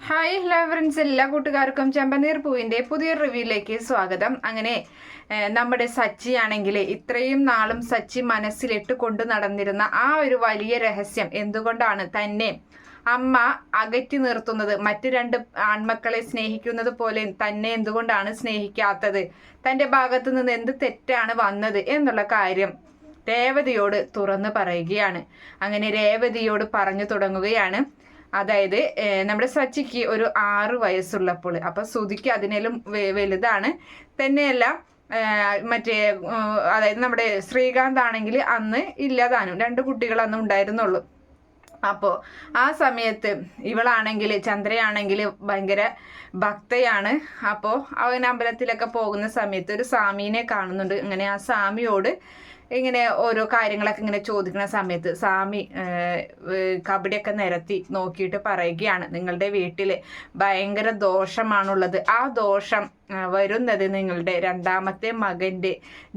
Hi hello friends, എല്ലാ കൂട്ടുകാർക്കും ചെമ്പനീർ പൂവിൻ്റെ പുതിയൊരു റിവ്യൂയിലേക്ക് സ്വാഗതം. അങ്ങനെ നമ്മുടെ സച്ചി ആണെങ്കിൽ ഇത്രയും നാളും സച്ചി മനസ്സിലിട്ട് കൊണ്ട് നടന്നിരുന്ന ആ ഒരു വലിയ രഹസ്യം എന്തുകൊണ്ടാണ് തന്നെ അമ്മ അകറ്റി നിർത്തുന്നത്, മറ്റു രണ്ട് ആൺമക്കളെ സ്നേഹിക്കുന്നത് പോലെ തന്നെ എന്തുകൊണ്ടാണ് സ്നേഹിക്കാത്തത്, തൻ്റെ ഭാഗത്തു നിന്ന് എന്ത് തെറ്റാണ് വന്നത് എന്നുള്ള കാര്യം രേവതിയോട് തുറന്നു പറയുകയാണ്. അങ്ങനെ രേവതിയോട് പറഞ്ഞു തുടങ്ങുകയാണ്. അതായത് നമ്മുടെ സച്ചിക്ക് ഒരു 6 വയസ്സുള്ളപ്പോൾ, അപ്പൊ ശ്രുതിക്ക് അതിനേലും വലുതാണ്. തന്നെയല്ല മറ്റേ അതായത് നമ്മുടെ ശ്രീകാന്ത് ആണെങ്കിൽ അന്ന് ഇല്ലാതാനും 2 കുട്ടികൾ അന്ന് ഉണ്ടായിരുന്നുള്ളൂ. അപ്പോൾ ആ സമയത്ത് ഇവളാണെങ്കിൽ ചന്ദ്രയാണെങ്കിൽ ഭയങ്കര ഭക്തയാണ്. അപ്പോൾ അവൻ അമ്പലത്തിലൊക്കെ പോകുന്ന സമയത്ത് ഒരു സ്വാമീനെ കാണുന്നുണ്ട്. അങ്ങനെ ആ സ്വാമിയോട് ഇങ്ങനെ ഓരോ കാര്യങ്ങളൊക്കെ ഇങ്ങനെ ചോദിക്കുന്ന സമയത്ത് സ്വാമി കബഡിയൊക്കെ നിരത്തി നോക്കിയിട്ട് പറയുകയാണ്, നിങ്ങളുടെ വീട്ടിൽ ഭയങ്കര ദോഷമാണുള്ളത്. ആ ദോഷം വരുന്നത് നിങ്ങളുടെ 2ാമത്തെ മകൻ്റെ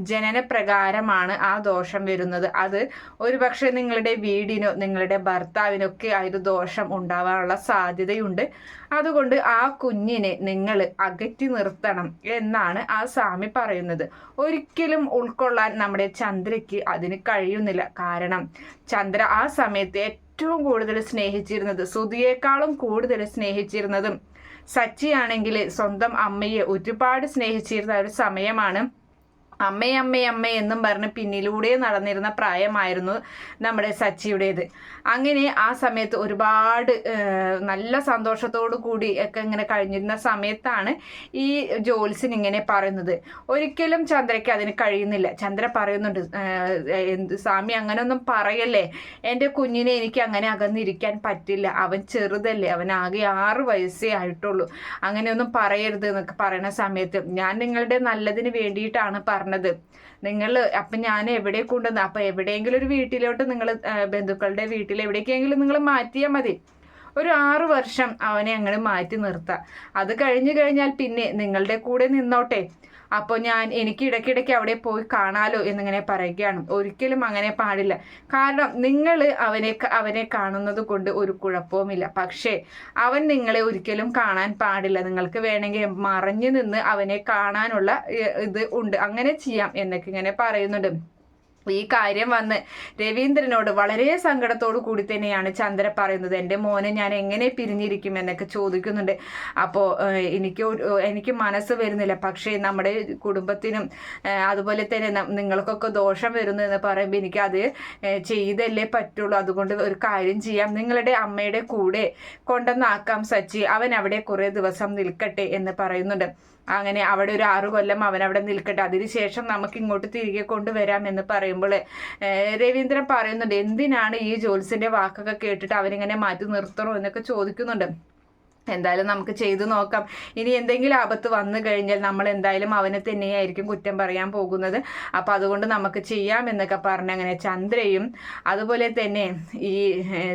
ജനനപ്രകാരമാണ് ആ ദോഷം വരുന്നത്. അത് ഒരുപക്ഷെ നിങ്ങളുടെ വീടിനോ നിങ്ങളുടെ ഭർത്താവിനൊക്കെ ആ ഒരു ദോഷം ഉണ്ടാവാനുള്ള സാധ്യതയുണ്ട്. അതുകൊണ്ട് ആ കുഞ്ഞിനെ നിങ്ങൾ അകറ്റി നിർത്തണം എന്നാണ് ആ സ്വാമി പറയുന്നത്. ഒരിക്കലും ഉൾക്കൊള്ളാൻ നമ്മുടെ ചന്ദ്രയ്ക്ക് അതിന് കഴിയുന്നില്ല. കാരണം ചന്ദ്ര ആ സമയത്ത് ഏറ്റവും കൂടുതൽ സ്നേഹിച്ചിരുന്നത്, ശ്രുതിയേക്കാളും കൂടുതൽ സ്നേഹിച്ചിരുന്നതും സച്ചിയാണെങ്കിൽ സ്വന്തം അമ്മയെ ഒരുപാട് സ്നേഹിച്ചിരുന്ന ഒരു സമയമാണ്. അമ്മേ എന്നും പറഞ്ഞ് പിന്നിലൂടെ നടന്നിരുന്ന പ്രായമായിരുന്നു നമ്മുടെ സച്ചിയുടേത്. അങ്ങനെ ആ സമയത്ത് ഒരുപാട് നല്ല സന്തോഷത്തോടു കൂടി ഒക്കെ ഇങ്ങനെ കഴിഞ്ഞിരുന്ന സമയത്താണ് ഈ ജോത്സ്യൻ ഇങ്ങനെ പറയുന്നത്. ഒരിക്കലും ചന്ദ്രയ്ക്ക് അതിന് കഴിയുന്നില്ല. ചന്ദ്ര പറയുന്നുണ്ട്, എന്ത് സ്വാമി അങ്ങനെയൊന്നും പറയല്ലേ, എൻ്റെ കുഞ്ഞിനെ എനിക്ക് അങ്ങനെ അകന്നിരിക്കാൻ പറ്റില്ല, അവൻ ചെറുതല്ലേ, അവൻ ആകെ 6 വയസ്സേ ആയിട്ടുള്ളൂ, അങ്ങനെയൊന്നും പറയരുത് എന്നൊക്കെ പറയുന്ന സമയത്ത് ഞാൻ നിങ്ങളുടെ നല്ലതിന് വേണ്ടിയിട്ടാണ് പറഞ്ഞത്. നിങ്ങൾ അപ്പം ഞാൻ എവിടെ കൊണ്ടുവന്ന്, അപ്പം എവിടെയെങ്കിലും ഒരു വീട്ടിലോട്ട് നിങ്ങൾ ബന്ധുക്കളുടെ വീട്ടിൽ എവിടേക്കെങ്കിലും നിങ്ങൾ മാറ്റിയാൽ മതി. ഒരു 6 വർഷം അവനെ അങ്ങനെ മാറ്റി നിർത്താം. അത് കഴിഞ്ഞു കഴിഞ്ഞാൽ പിന്നെ നിങ്ങളുടെ കൂടെ നിന്നോട്ടെ. അപ്പോൾ എനിക്ക് ഇടയ്ക്കിടയ്ക്ക് അവിടെ പോയി കാണാലോ എന്നിങ്ങനെ പറയുകയാണ്. ഒരിക്കലും അങ്ങനെ പാടില്ല. കാരണം നിങ്ങൾ അവനെ കാണുന്നത് കൊണ്ട് ഒരു കുഴപ്പവുമില്ല. പക്ഷേ അവൻ നിങ്ങളെ ഒരിക്കലും കാണാൻ പാടില്ല. നിങ്ങൾക്ക് വേണമെങ്കിൽ മറഞ്ഞു നിന്ന് അവനെ കാണാനുള്ള ഇത് ഉണ്ട്, അങ്ങനെ ചെയ്യാം എന്നൊക്കെ ഇങ്ങനെ പറയുന്നുണ്ട്. ഈ കാര്യം വന്ന് രവീന്ദ്രനോട് വളരെ സങ്കടത്തോടു കൂടി തന്നെയാണ് ചന്ദ്ര പറയുന്നത്. എൻ്റെ മോനെ ഞാൻ എങ്ങനെ പിരിഞ്ഞിരിക്കും എന്നൊക്കെ ചോദിക്കുന്നുണ്ട്. അപ്പോൾ എനിക്ക് മനസ്സ് വരുന്നില്ല, പക്ഷേ നമ്മുടെ കുടുംബത്തിനും അതുപോലെ തന്നെ നിങ്ങൾക്കൊക്കെ ദോഷം വരുന്നു എന്ന് പറയുമ്പോൾ എനിക്കത് ചെയ്തല്ലേ പറ്റുള്ളൂ. അതുകൊണ്ട് ഒരു കാര്യം ചെയ്യാം, നിങ്ങളുടെ അമ്മയുടെ കൂടെ കൊണ്ടുവന്നാക്കാം സച്ചി, അവൻ അവിടെ കുറേ ദിവസം നിൽക്കട്ടെ എന്ന് പറയുന്നുണ്ട്. അങ്ങനെ അവിടെ ഒരു 6 കൊല്ലം അവൻ അവിടെ നിൽക്കട്ടെ, അതിനുശേഷം നമുക്ക് ഇങ്ങോട്ട് തിരികെ കൊണ്ടുവരാം എന്ന് പറയുമ്പോൾ രവീന്ദ്രൻ പറയുന്നുണ്ട്, എന്തിനാണ് ഈ ജോത്സ്യന്റെ വാക്കൊക്കെ കേട്ടിട്ട് അവനിങ്ങനെ മാറ്റി നിർത്തണോ എന്നൊക്കെ ചോദിക്കുന്നുണ്ട്. എന്തായാലും നമുക്ക് ചെയ്തു നോക്കാം. ഇനി എന്തെങ്കിലും ആപത്ത് വന്നു കഴിഞ്ഞാൽ നമ്മൾ എന്തായാലും അവനെ തന്നെയായിരിക്കും കുറ്റം പറയാൻ പോകുന്നത്. അപ്പം അതുകൊണ്ട് നമുക്ക് ചെയ്യാം എന്നൊക്കെ പറഞ്ഞ് അങ്ങനെ ചന്ദ്രയും അതുപോലെ തന്നെ ഈ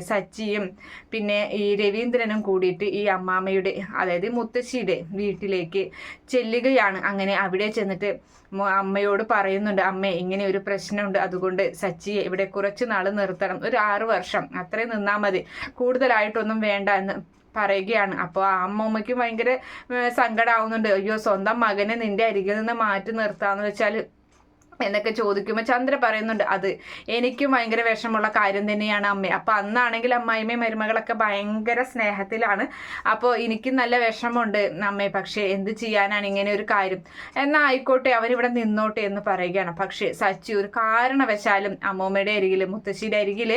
സച്ചിയും പിന്നെ ഈ രവീന്ദ്രനും കൂടിയിട്ട് ഈ അമ്മാമ്മയുടെ അതായത് മുത്തശ്ശിയുടെ വീട്ടിലേക്ക് ചെല്ലുകയാണ്. അങ്ങനെ അവിടെ ചെന്നിട്ട് അമ്മയോട് പറയുന്നുണ്ട്, അമ്മേ ഇങ്ങനെ ഒരു പ്രശ്നമുണ്ട്, അതുകൊണ്ട് സച്ചിയെ ഇവിടെ കുറച്ച് നാൾ നിർത്തണം, ഒരു 6 വർഷം അത്രയും നിന്നാൽ മതി, കൂടുതലായിട്ടൊന്നും വേണ്ട എന്ന് പറയുകയാണ്. അപ്പോൾ ആ അമ്മമ്മയ്ക്ക് ഭയങ്കര സങ്കടമാവുന്നുണ്ട്. അയ്യോ, സ്വന്തം മകനെ നിന്റെ അരികിൽ നിന്ന് മാറ്റി നിർത്താന്ന് വെച്ചാൽ എന്നൊക്കെ ചോദിക്കുമ്പോൾ ചന്ദ്ര പറയുന്നുണ്ട്, അത് എനിക്കും ഭയങ്കര വിഷമമുള്ള കാര്യം തന്നെയാണ് അമ്മേ. അപ്പോൾ അന്നാണെങ്കിൽ അമ്മായിമ്മയും മരുമകളൊക്കെ ഭയങ്കര സ്നേഹത്തിലാണ്. അപ്പോൾ എനിക്ക് നല്ല വിഷമമുണ്ട് അമ്മേ, പക്ഷേ എന്ത് ചെയ്യാനാണ് ഇങ്ങനെ ഒരു കാര്യം, എന്നാൽ ആയിക്കോട്ടെ അവനിവിടെ നിന്നോട്ടെ എന്ന് പറയുകയാണ്. പക്ഷേ സച്ചി ഒരു കാരണവശാലും അമ്മൂമ്മയുടെ അരികിൽ മുത്തശ്ശിയുടെ അരികിൽ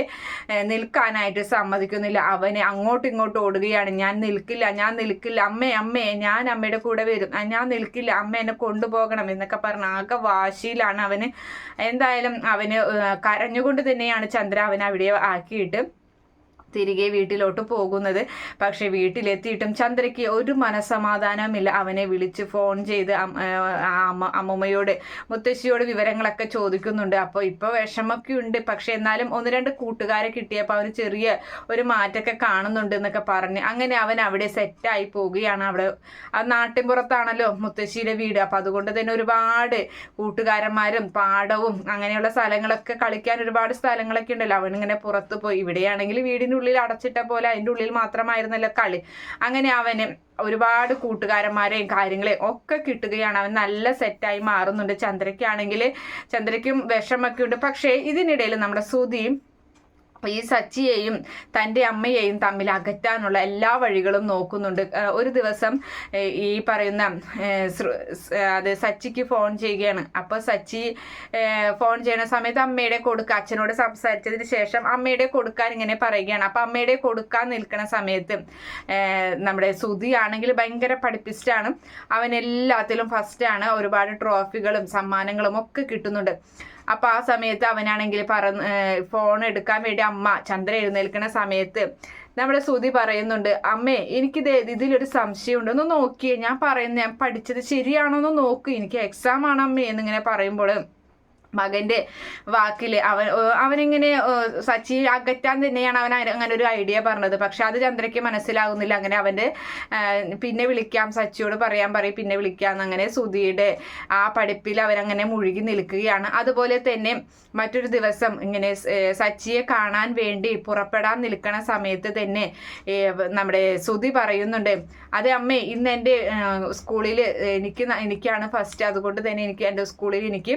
നിൽക്കാനായിട്ട് സമ്മതിക്കുന്നില്ല. അവനെ അങ്ങോട്ടും ഇങ്ങോട്ടും ഓടുകയാണ്. ഞാൻ നിൽക്കില്ല അമ്മേ, ഞാൻ അമ്മയുടെ കൂടെ വരും, ഞാൻ നിൽക്കില്ല, അമ്മ എന്നെ കൊണ്ടുപോകണം എന്നൊക്കെ പറഞ്ഞ് ആകെ വാശിയിലാണ് അവന്. എന്തായാലും അവന് കരഞ്ഞുകൊണ്ട് തന്നെയാണ് ചന്ദ്ര അവനെ അവിടെ ആക്കിയിട്ട് തിരികെ വീട്ടിലോട്ട് പോകുന്നത്. പക്ഷെ വീട്ടിലെത്തിയിട്ടും ചന്ദ്രയ്ക്ക് ഒരു മനസ്സമാധാനമില്ല. അവനെ വിളിച്ച് ഫോൺ ചെയ്ത് അമ്മമ്മയോട് മുത്തശ്ശിയോട് വിവരങ്ങളൊക്കെ ചോദിക്കുന്നുണ്ട്. അപ്പോൾ ഇപ്പോൾ വിഷമൊക്കെ ഉണ്ട്, പക്ഷെ എന്നാലും 1-2 കൂട്ടുകാരെ കിട്ടിയപ്പോൾ അവന് ചെറിയ ഒരു മാറ്റമൊക്കെ കാണുന്നുണ്ട് എന്നൊക്കെ പറഞ്ഞ് അങ്ങനെ അവൻ അവിടെ സെറ്റായി പോവുകയാണ്. അവിടെ ആ നാട്ടിൻപുറത്താണല്ലോ മുത്തശ്ശിയുടെ വീട്. അപ്പം അതുകൊണ്ട് തന്നെ ഒരുപാട് കൂട്ടുകാരന്മാരും പാടവും അങ്ങനെയുള്ള സ്ഥലങ്ങളൊക്കെ കളിക്കാൻ ഒരുപാട് സ്ഥലങ്ങളൊക്കെ ഉണ്ടല്ലോ. അവനിങ്ങനെ പുറത്ത് പോയി, ഇവിടെയാണെങ്കിൽ വീടിന് ഉള്ളിൽ അടച്ചിട്ട പോലെ അതിൻ്റെ ഉള്ളിൽ മാത്രമായിരുന്നല്ലോ കളി. അങ്ങനെ അവന് ഒരുപാട് കൂട്ടുകാരന്മാരെയും കാര്യങ്ങളെയും ഒക്കെ കിട്ടുകയാണ്. അവൻ നല്ല സെറ്റായി മാറുന്നുണ്ട്. ചന്ദ്രയ്ക്കും വിഷമൊക്കെ ഉണ്ട്. പക്ഷേ ഇതിനിടയിൽ നമ്മുടെ സുധിയും ഈ സച്ചിയെയും തൻ്റെ അമ്മയെയും തമ്മിൽ അകറ്റാനുള്ള എല്ലാ വഴികളും നോക്കുന്നുണ്ട്. ഒരു ദിവസം ഈ പറയുന്ന അത് സച്ചിക്ക് ഫോൺ ചെയ്യുകയാണ്. അപ്പോൾ സച്ചി ഫോൺ ചെയ്യുന്ന സമയത്ത് അമ്മയുടെ കൊടുക്കുക, അച്ഛനോട് സംസാരിച്ചതിന് ശേഷം അമ്മയുടെ കൊടുക്കാൻ ഇങ്ങനെ പറയുകയാണ്. അപ്പോൾ അമ്മയുടെ കൊടുക്കാൻ നിൽക്കുന്ന സമയത്ത് നമ്മുടെ സുധി ആണെങ്കിൽ ഭയങ്കര പഠിപ്പിസ്റ്റാണ്. അവൻ എല്ലാത്തിലും ഫസ്റ്റാണ്. ഒരുപാട് ട്രോഫികളും സമ്മാനങ്ങളും ഒക്കെ കിട്ടുന്നുണ്ട്. അപ്പോൾ ആ സമയത്ത് അവനാണെങ്കിൽ ഫോൺ എടുക്കാൻ വേണ്ടി അമ്മ ചന്ദ്ര എഴുന്നേൽക്കുന്ന സമയത്ത് നമ്മുടെ സുധി പറയുന്നുണ്ട്, അമ്മേ ഇതിലൊരു സംശയമുണ്ട്, ഒന്ന് നോക്കിയേ, ഞാൻ പഠിച്ചത് ശരിയാണോ എന്ന് നോക്ക്, എനിക്ക് എക്സാം ആണ് അമ്മേ എന്നിങ്ങനെ പറയുമ്പോൾ മകൻ്റെ വാക്കിൽ അവനിങ്ങനെ സച്ചി അകറ്റാൻ തന്നെയാണ് അവൻ അങ്ങനെ ഒരു ഐഡിയ പറഞ്ഞത്. പക്ഷെ അത് ചന്ദ്രയ്ക്ക് മനസ്സിലാകുന്നില്ല. അങ്ങനെ അവൻ്റെ പിന്നെ വിളിക്കാം, സച്ചിയോട് പറയും പിന്നെ വിളിക്കാം. അങ്ങനെ സുധിയുടെ ആ പഠിപ്പിൽ അവരങ്ങനെ മുഴുകി നിൽക്കുകയാണ്. അതുപോലെ തന്നെ മറ്റൊരു ദിവസം ഇങ്ങനെ സച്ചിയെ കാണാൻ വേണ്ടി പുറപ്പെടാൻ നിൽക്കണ സമയത്ത് തന്നെ നമ്മുടെ സുധി പറയുന്നുണ്ട്, അതെ അമ്മേ, ഇന്ന് എൻ്റെ സ്കൂളിൽ എനിക്കാണ് ഫസ്റ്റ്, അതുകൊണ്ട് തന്നെ എൻ്റെ സ്കൂളിൽ എനിക്ക്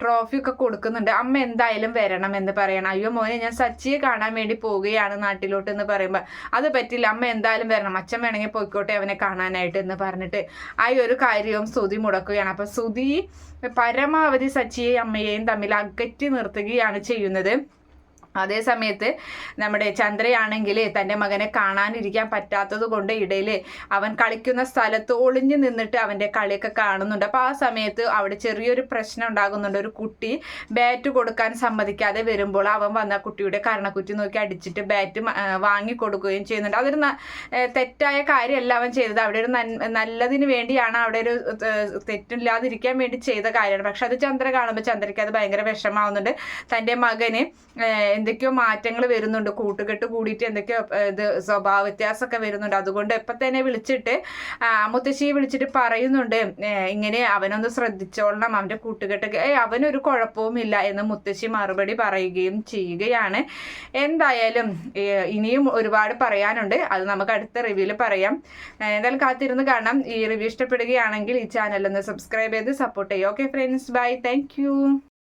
ട്രോഫി ഒക്കെ കൊടുക്കുന്നുണ്ട്, അമ്മ എന്തായാലും വരണം എന്ന് പറയണം. അയ്യോ മോനെ, ഞാൻ സച്ചിയെ കാണാൻ വേണ്ടി പോവുകയാണ് നാട്ടിലോട്ട് എന്ന് പറയുമ്പോൾ അത് പറ്റില്ല, അമ്മ എന്തായാലും വരണം, അച്ഛൻ വേണമെങ്കിൽ പോയിക്കോട്ടെ അവനെ കാണാനായിട്ട് എന്ന് പറഞ്ഞിട്ട് ആ ഒരു കാര്യവും സുധി മുടക്കുകയാണ്. അപ്പം സുധി പരമാവധി സച്ചിയെയും അമ്മയെയും തമ്മിൽ അകറ്റി നിർത്തുകയാണ് ചെയ്യുന്നത്. അതേ സമയത്ത് നമ്മുടെ ചന്ദ്രയാണെങ്കിൽ തൻ്റെ മകനെ കാണാനിരിക്കാൻ പറ്റാത്തത് കൊണ്ട് ഇടയിൽ അവൻ കളിക്കുന്ന സ്ഥലത്ത് ഒളിഞ്ഞു നിന്നിട്ട് അവൻ്റെ കളിയൊക്കെ കാണുന്നുണ്ട്. അപ്പോൾ ആ സമയത്ത് അവിടെ ചെറിയൊരു പ്രശ്നം ഉണ്ടാകുന്നുണ്ട്. ഒരു കുട്ടി ബാറ്റ് കൊടുക്കാൻ സമ്മതിക്കാതെ വരുമ്പോൾ അവൻ വന്ന കുട്ടിയുടെ കരണക്കുറ്റി നോക്കി അടിച്ചിട്ട് ബാറ്റ് വാങ്ങിക്കൊടുക്കുകയും ചെയ്യുന്നുണ്ട്. അതൊരു തെറ്റായ കാര്യമല്ല അവൻ ചെയ്തത്. അവിടെ ഒരു നല്ലതിന് വേണ്ടിയാണ്, അവിടെ ഒരു തെറ്റില്ലാതിരിക്കാൻ വേണ്ടി ചെയ്ത കാര്യമാണ്. പക്ഷെ അത് ചന്ദ്ര കാണുമ്പോൾ ചന്ദ്രയ്ക്ക് അത് ഭയങ്കര വിഷമാവുന്നുണ്ട്. തൻ്റെ മകന് എന്തൊക്കെയോ മാറ്റങ്ങൾ വരുന്നുണ്ട്, കൂട്ടുകെട്ട് കൂടിയിട്ട് എന്തൊക്കെയോ സ്വഭാവ വ്യത്യാസമൊക്കെ വരുന്നുണ്ട്. അതുകൊണ്ട് ഇപ്പം തന്നെ വിളിച്ചിട്ട് മുത്തശ്ശിയെ വിളിച്ചിട്ട് പറയുന്നുണ്ട്, ഇങ്ങനെ അവനൊന്ന് ശ്രദ്ധിച്ചോളണം, അവൻ്റെ കൂട്ടുകെട്ടൊക്കെ അവനൊരു കുഴപ്പവുമില്ല എന്ന് മുത്തശ്ശി മറുപടി പറയുകയും ചെയ്യുകയാണ്. എന്തായാലും ഇനിയും ഒരുപാട് പറയാനുണ്ട്, അത് നമുക്ക് അടുത്ത റിവ്യൂവിൽ പറയാം. എന്തായാലും കാത്തിരുന്ന് കാണാം. ഈ റിവ്യൂ ഇഷ്ടപ്പെടുകയാണെങ്കിൽ ഈ ചാനൽ ഒന്ന് സബ്സ്ക്രൈബ് ചെയ്ത് സപ്പോർട്ട് ചെയ്യുക. Okay friends, bye, thank U.